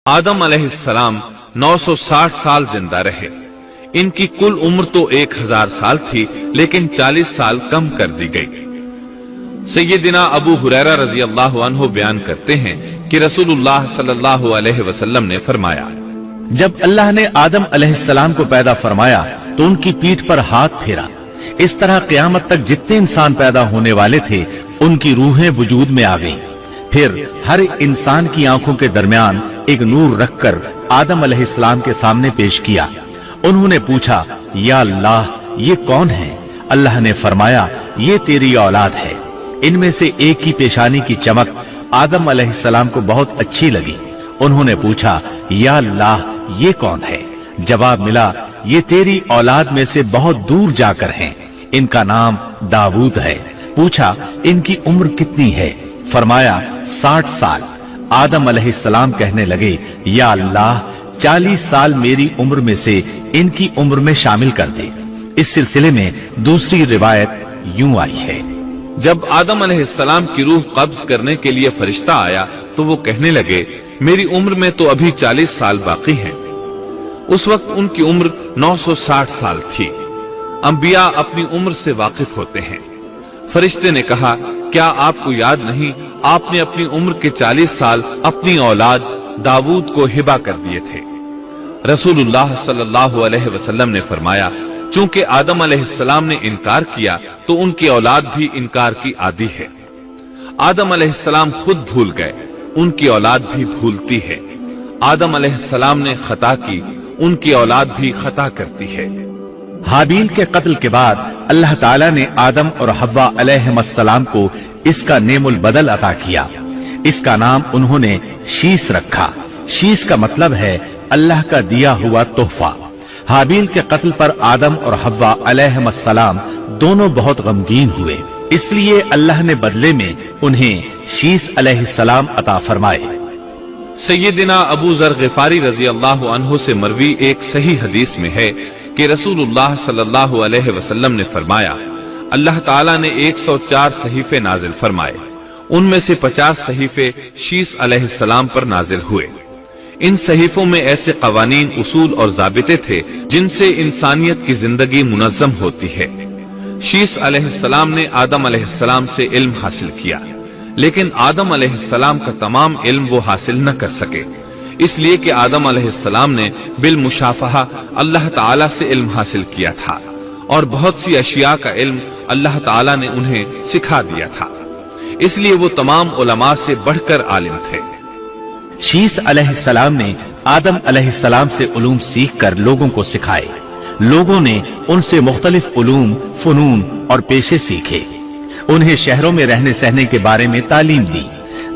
आदम अलैहिस्सलाम 960 साल जिंदा रहे। इनकी कुल उम्र तो 1000 साल थी, लेकिन 40 साल कम कर दी गई। सैयदना अबू हुरैरा रजी अल्लाह अन्हु बयान करते हैं कि रसूलुल्लाह सल्लल्लाहु अलैहि वसल्लम ने फरमाया, जब अल्लाह ने आदम अलैहिस्सलाम को पैदा फरमाया तो उनकी पीठ पर हाथ फेरा। इस तरह क़यामत तक जितने इंसान पैदा होने वाले थे उनकी रूहें वजूद में आ गईं। फिर हर इंसान की आंखों के दरमियान एक नूर रखकर आदम अलैहिस्सलाम के सामने पेश किया। उन्होंने पूछा, या अल्लाह, ये कौन है? अल्लाह ने फरमाया, ये तेरी औलाद है। इनमें से एक की पेशानी की चमक आदम अलैहिस्सलाम को बहुत अच्छी लगी। उन्होंने पूछा, या अल्लाह, ये कौन है? जवाब मिला, ये तेरी औलाद में से बहुत दूर जाकर हैं। इनका नाम दाऊद है। पूछा, इनकी उम्र कितनी है? फरमाया, 60 साल। आदम अलैहिस्सलाम कहने लगे, या अल्लाह, 40 साल मेरी उम्र में से इनकी उम्र में शामिल कर दे। इस सिलसिले में दूसरी रिवायत यूं आई है, जब आदम अलैहिस्सलाम की रूह कब्ज करने के लिए फरिश्ता आया तो वो कहने लगे, मेरी उम्र में तो अभी 40 साल बाकी हैं। उस वक्त उनकी उम्र 960 साल थी। अंबिया अपनी उम्र से वाकिफ होते हैं। फरिश्ते ने कहा, क्या आपको याद नहीं, आपने अपनी उम्र के 40 साल अपनी औलाद दाऊद को हिबा कर दिए थे। रसूलुल्लाह सल्लल्लाहु अलैहि वसल्लम ने फरमाया, चूंकि आदम अलैहिस्सलाम ने इनकार किया तो उनकी औलाद भी इनकार की आदी है। आदम अलैहिस्सलाम खुद भूल गए, उनकी औलाद भी भूलती है। आदम अलैहिस्सलाम ने खता की, उनकी औलाद भी खता करती है। हाबील के कत्ल के बाद अल्लाह ताला ने आदम और हव्वा अलैहिस्सलाम को इसका नेमुल बदल अता किया। इसका नाम उन्होंने शीस रखा। शीस का मतलब है अल्लाह का दिया हुआ तोहफा। हाबील के कत्ल पर आदम और हव्वा अलैहिस्सलाम दोनों बहुत गमगीन हुए, इसलिए अल्लाह ने बदले में उन्हें शीस अलैहिस्सलाम अता फरमाए। सैयदना अबू ज़र ग़िफ़ारी रज़ी अल्लाहु अन्हु से मरवी एक सही हदीस में है कि रसूलुल्लाह सल्लल्लाहु अलैहि वसल्लम ने फरमाया, अल्लाह ताला ने 104 सहीफे नाजिल फरमाए। उनमें से 50 सहीफे शीस अलैहिस्सलाम पर नाजिल हुए। इन सहीफों में ऐसे कवानीन, उसूल और ज़ाबिते थे जिनसे इंसानियत की जिंदगी मुनज़्ज़म होती है। शीस अलैहिस्सलाम ने आदम अलैहिस्सलाम से इल्म हासिल किया, लेकिन आदम अलैहिस्सलाम का तमाम इल्म वो हासिल न कर सके, इसलिए कि आदम अलैहिस्सलाम ने बिल मुशाफहा अल्लाह ताला से इल्म हासिल किया था और बहुत सी अशिया का इल्म अल्लाह ताला ने उन्हें सिखा दिया था। इसलिए वो तमाम उलमा से बढ़कर आलिम थे। शीस अलैहिस्सलाम ने आदम अलैहिस्सलाम से उलूम सीख कर लोगों को सिखाए। लोगों ने उनसे मुख्तलिफ उलूम, फनून और पेशे सीखे। उन्हें शहरों में रहने सहने के बारे में तालीम दी।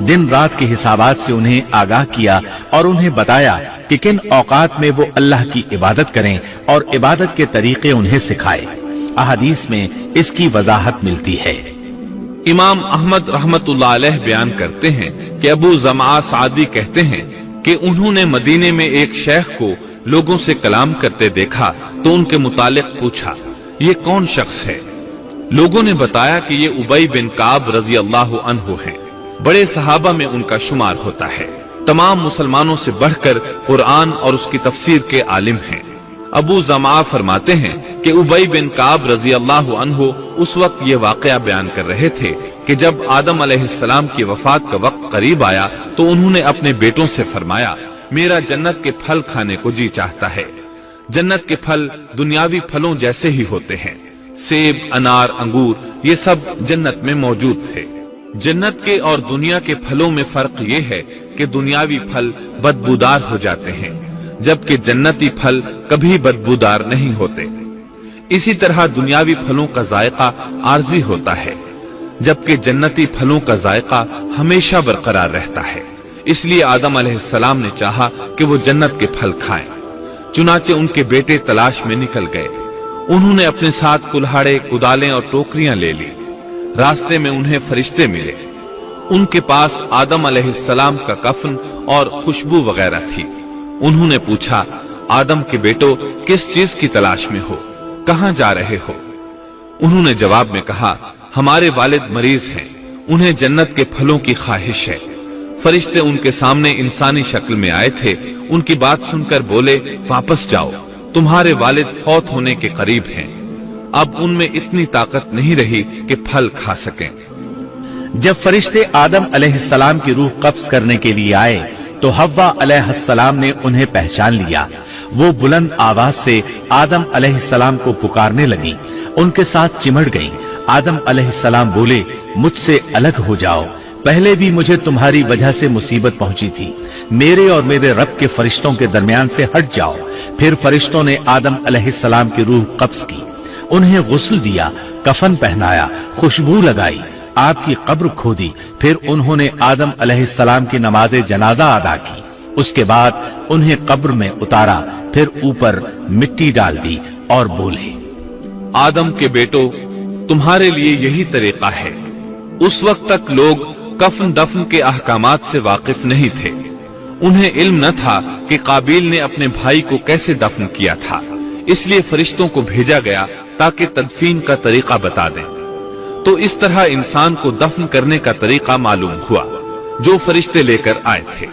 दिन रात के हिसाबात से उन्हें आगाह किया और उन्हें बताया कि किन औकात में वो अल्लाह की इबादत करें और इबादत के तरीके उन्हें सिखाए। अहादीस में इसकी वजाहत मिलती है। इमाम अहमद रहमतुल्लाह अलैह बयान करते हैं कि अबू ज़मा सादी कहते हैं कि उन्होंने मदीने में एक शेख को लोगों से कलाम करते देखा तो उनके मुतालिक पूछा, ये कौन शख्स है? लोगों ने बताया कि ये उबई बिन काब रजी अल्लाह अन्हु हैं। बड़े सहाबा में उनका शुमार होता है। तमाम मुसलमानों से बढ़कर कुरान और उसकी तफसीर के आलिम हैं। अबू ज़मा फरमाते हैं कि उबई बिन काब रजी अल्लाह अन्हु उस वक्त ये वाकया बयान कर रहे थे कि जब आदम अलैहिस्सलाम की वफात का वक्त करीब आया तो उन्होंने अपने बेटों से फरमाया, मेरा जन्नत के फल खाने को जी चाहता है। जन्नत के फल दुनियावी फलों जैसे ही होते हैं। सेब, अनार, अंगूर, ये सब जन्नत में मौजूद थे। जन्नत के और दुनिया के फलों में फर्क ये है कि दुनियावी फल बदबूदार हो जाते हैं, जबकि जन्नती फल कभी बदबूदार नहीं होते। इसी तरह दुनियावी फलों का जायका आर्जी होता है, जबकि जन्नती फलों का जायका हमेशा बरकरार रहता है। इसलिए आदम अलैहिस्सलाम ने चाहा कि वो जन्नत के फल खाएं। चुनाचे उनके बेटे तलाश में निकल गए। उन्होंने अपने साथ कुल्हाड़े, कुदालें और टोकरियां ले ली। रास्ते में उन्हें फरिश्ते मिले। उनके पास आदम अलैहिस्सलाम का कफन और खुशबू वगैरह थी। उन्होंने पूछा, आदम के बेटो, किस चीज की तलाश में हो? कहां जा रहे हो? उन्होंने जवाब में कहा, हमारे वालिद मरीज हैं, उन्हें जन्नत के फलों की ख्वाहिश है। फरिश्ते उनके सामने इंसानी शक्ल में आए थे। उनकी बात सुनकर बोले, वापस जाओ, तुम्हारे वालिद फौत होने के करीब हैं। अब उनमें इतनी ताकत नहीं रही कि फल खा सकें। जब फरिश्ते आदम अलैहिस्सलाम की रूह कब्ज करने के लिए आए तो हव्वा अलैहिस्सलाम ने उन्हें पहचान लिया। वो बुलंद आवाज से आदम अलैहिस्सलाम को पुकारने लगी, उनके साथ चिमड़ गईं। आदम अलैहिस्सलाम बोले, मुझसे अलग हो जाओ, पहले भी मुझे तुम्हारी वजह से मुसीबत पहुंची थी। मेरे और मेरे रब के फरिश्तों के दरमियान से हट जाओ। फिर फरिश्तों ने आदम अलैहिस्सलाम की रूह कब्ज की, उन्हें गुस्ल दिया, कफन पहनाया, खुशबू लगाई, आपकी कब्र खोदी। फिर उन्होंने आदम अलैहिस्सलाम की नमाज़े जनाजा अदा की। उसके बाद उन्हें कब्र में उतारा, फिर ऊपर मिट्टी डाल दी और बोले, आदम के बेटो, तुम्हारे लिए यही तरीका है। उस वक्त तक लोग कफन दफन के अहकामात से वाकिफ नहीं थे। उन्हें इल्म न था कि काबिल ने अपने भाई को कैसे दफन किया था। इसलिए फरिश्तों को भेजा गया ताकि तदफीन का तरीका बता दें। तो इस तरह इंसान को दफन करने का तरीका मालूम हुआ जो फरिश्ते लेकर आए थे।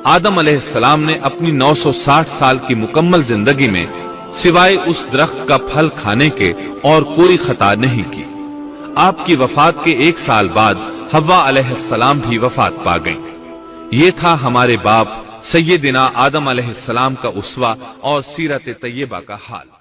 आदम अलैहिस्सलाम ने अपनी 960 साल की मुकम्मल जिंदगी में सिवाय उस दरख्त का फल खाने के और कोई खता नहीं की। आपकी वफात के 1 साल बाद हव्वा अलैहिस्सलाम भी वफात पा गईं। ये था हमारे बाप सैयदिना आदम अलैहिस्सलाम का उसवा और सीरत तैयबा का हाल।